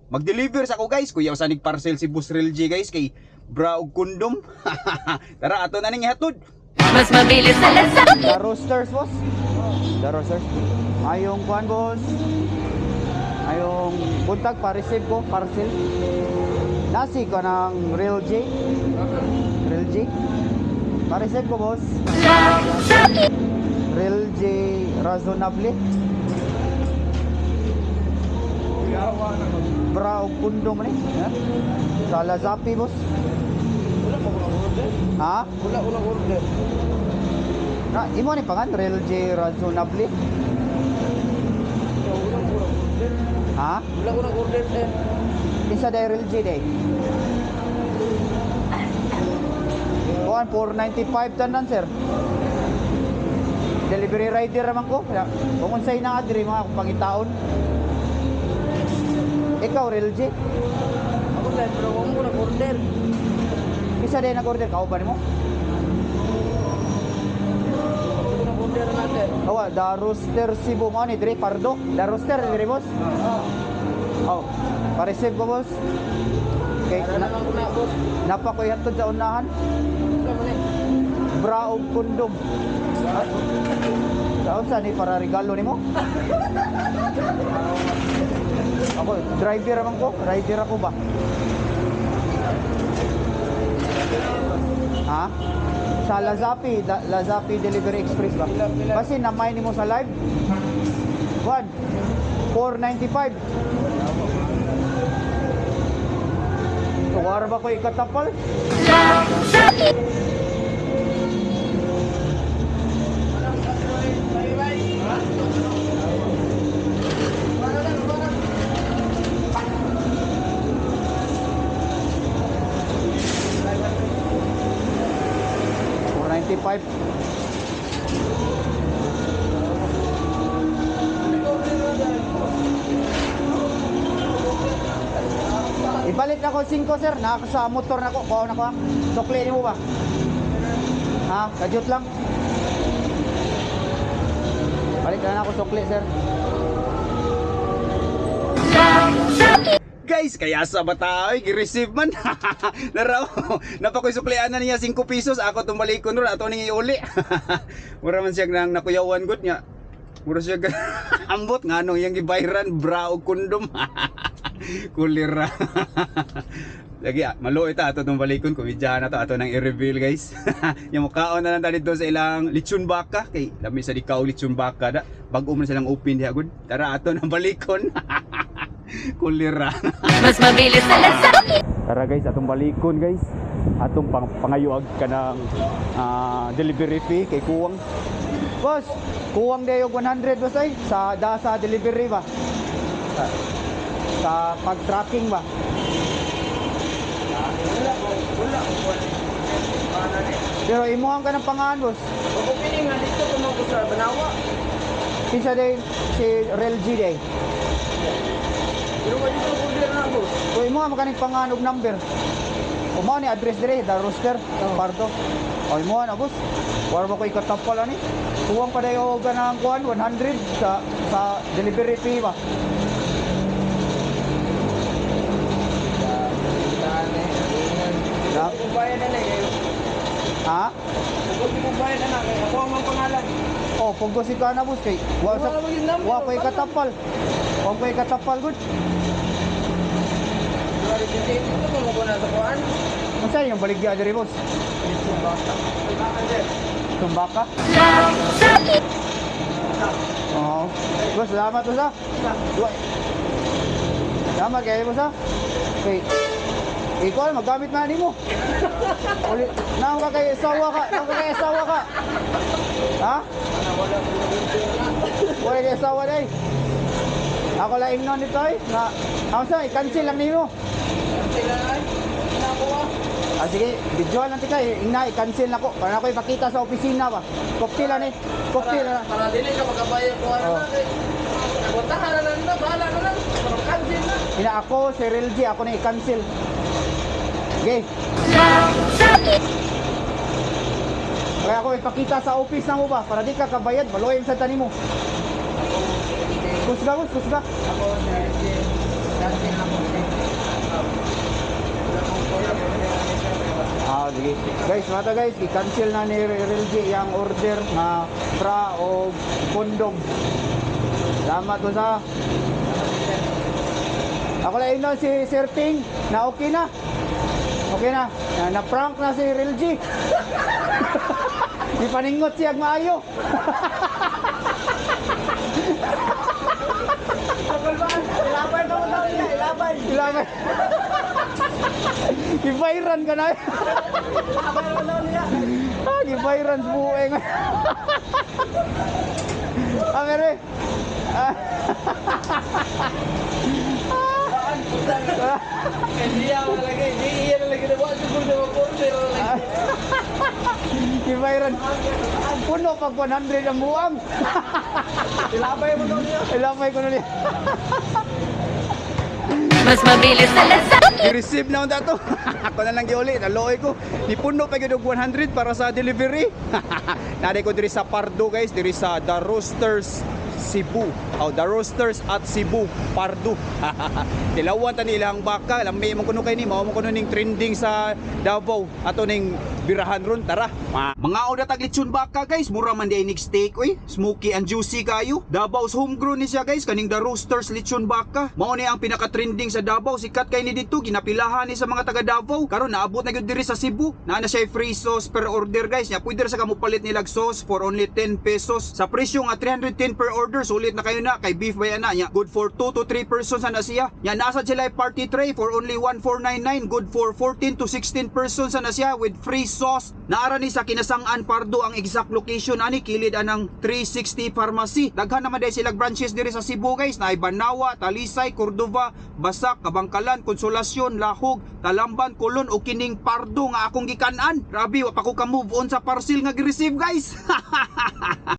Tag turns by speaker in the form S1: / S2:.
S1: mag-deliver sa ako guys. Kuya usanig parcel si Boss Real G guys kay bra og kondom. Tara ato na ning ihatod.
S2: Mas mabilis sa lansa.
S1: The roasters boss. The roasters. Ayong kuan boss. Ayong buntag pa-receive ko parcel. Nasi ko ng Real J. Real J. Pa-receive ko boss. Real J Razonable. Bra og kondom ni. Sa Lazapi boss. Ha?
S3: Wala order.
S1: Na, imo ni pangan Real J Razonable. Ha?
S3: Wala order sir.
S1: Isa day Real J day. Kuan 495 tanan sir. Delivery rider naman ko. Kung unsay na adri mga pangitaon. Ikaw Real J.
S3: Ako sir, pero wala mo order.
S1: Isa day nag-order ka ba nimo?
S3: Wala order na sir.
S1: Awa, the rooster Cebu mo ni Dre Pardo. The rooster Dre boss. Oh, pa-receive ko boss. Okay,
S3: Para naman ko na boss.
S1: napakoy hatod sa unahan.
S3: Wala man eh.
S1: Bra og kondom. Saan sa ni para regalo nimo? Ako, driver naman ko. Rider ako ba? Ha? Sa Lazapi, Lazapi Delivery Express ba? Kasi namay nimo sa live. 495. Tuwar ba ko ikatapal? $495. Ipalit na ko 5 sir, sa motor na ko, kuha na ko ha. Sukli mo ba? Ha? Kadyot lang. Palit na ako sukli sir. Guys, kaya sa bata ay gi-receive man. Naraw, napakoy suklian na niya 5 pesos. Ako tumalikon ron ato ning iuli. Mura man siya nang nakuyawan gud nya. Mura siya ambot nganong yang gibayran bra og kondom. Kulira. Lagi malo ita ato tong balikon komedya na to ato nang i-reveal guys. Yung mukhaon na lang dito sa ilang lechon baka kay lami sa dikaw lechon baka da. Bag-o man silang open diha gud. Tara ato nang balikon. Kulira.
S2: Mas mabilis sa lansa.
S1: Tara guys, atong balikon guys. Atong pangayuag ka ng delivery fee kay Kuwang. Boss, Kuwang dayo 100 boss ay sa delivery ba? Sa pag-tracking ba?
S3: Wala.
S1: Pero imuhang ka ng pangalan boss.
S3: Ako pili nga dito tumako sa Banawa.
S1: Kinsa day si Real G day.
S3: Pero wala dito order na boss.
S1: So imuhang makaning pangalan og number. O mao ni address dire, the roster, Pardo. O imuhang na boss. Wala ba ko ikatapal ani? Kuwang pa dayo ka ng kuan 100 sa delivery fee ba?
S3: Ako kung bayad na kayo.
S1: Ha?
S3: Ako kung bayad na kayo. Ako ang mga pangalan.
S1: Oh, pagko si kana boss kay
S3: Wala mo yung number,
S1: wa ko
S3: wala.
S1: ikatapal. Wa ko ikatapal gud.
S3: Wala rin dito. Ito kung mabuna sa kuhaan.
S1: Unsa yung baligya diri boss? Tumbaka? Oo. Boss, salamat boss ha. Salamat kayo boss ha. Okay. Ikaw magamit na nimo. Ulit, naon ka kay asawa ka? Naon ka kay asawa ka? Ha? Wala kay asawa day. Ako lang ingnon nito ay. Nga, ako sa i-cancel lang nimo. Sige, videoan lang tika, i-cancel na ko. Para ako ipakita sa opisina ba. Kopila ni, kopila na.
S3: Para dili ka magkabayad ko ano na. Puntahan na lang na, bahala na lang. Para cancel na.
S1: Ina ako, si Real G, ako na i-cancel. Okay. Kaya ako ipakita sa office na mo ba, para di ka kabayad, maluhin sa tani mo. Kusga, kusga.
S3: Ako, cancel ako.
S1: Guys, mata guys, i-cancel na ni RLG yung order na bra o kondom. Salamat to sa. Ako lang ino si Sir Ting na okay na. Okay na. Na-prank na si RLG. Di paningot siya maayo.
S3: Ilaban na mo daw niya, ilaban.
S1: Ilaban. Gibairan ka na.
S3: Ilaban mo daw niya.
S1: Gibairan sa buhay nga. Mere.
S3: Hindi ako lagi, hindi iyan na lagi na buwan siguro na mag-order lagi.
S1: Gibairan. Puno pag 100 ang buwang.
S3: Ilabay mo daw niya.
S1: Ilamay ko na niya.
S2: Mas mabilis sa lansangan.
S1: I-receive na unta to. Ako na lang giuli, naloy ko. Nipuno pa gyud og 100 para sa delivery. Naday ko diri sa Pardo guys, diri sa The Roosters Cebu. Oh, The Roosters at Cebu, Pardo. Tilawan ta nilang baka, lamay mo kuno kay ni, mao mo kuno ning trending sa Davao. Ato ning birahan ron, tara. Mga oda tag lechon baka guys, mura man di nig steak oy, smoky and juicy kayo. Davao's homegrown ni siya guys, kaning The Roosters lechon baka. Mao ni ang pinaka trending sa Davao, sikat kay ni dito, ginapilahan ni sa mga taga Davao. Karon naabot na gyud diri sa Cebu. Naa na siya free sauce per order guys. Nya pwede ra sa kamo palit nilag sauce for only 10 pesos. Sa presyo nga 310 per order, sulit na kayo na kay beef ba na nya. Good for 2 to 3 persons na siya. Nya nasa sila party tray for only 1499, good for 14 to 16 persons na siya with free sauce. Naara ni sa Kinasangan Pardo ang exact location ani kilid anang 360 Pharmacy. Daghan naman dai sila branches diri sa Cebu guys, na Banawa, Talisay, Cordova, Basak, Kabangkalan, Konsolasyon, Lahog, Talamban, Colon o kining Pardo nga akong gikan-an. Grabe wa pa ko ka move on sa parcel nga gi-receive guys.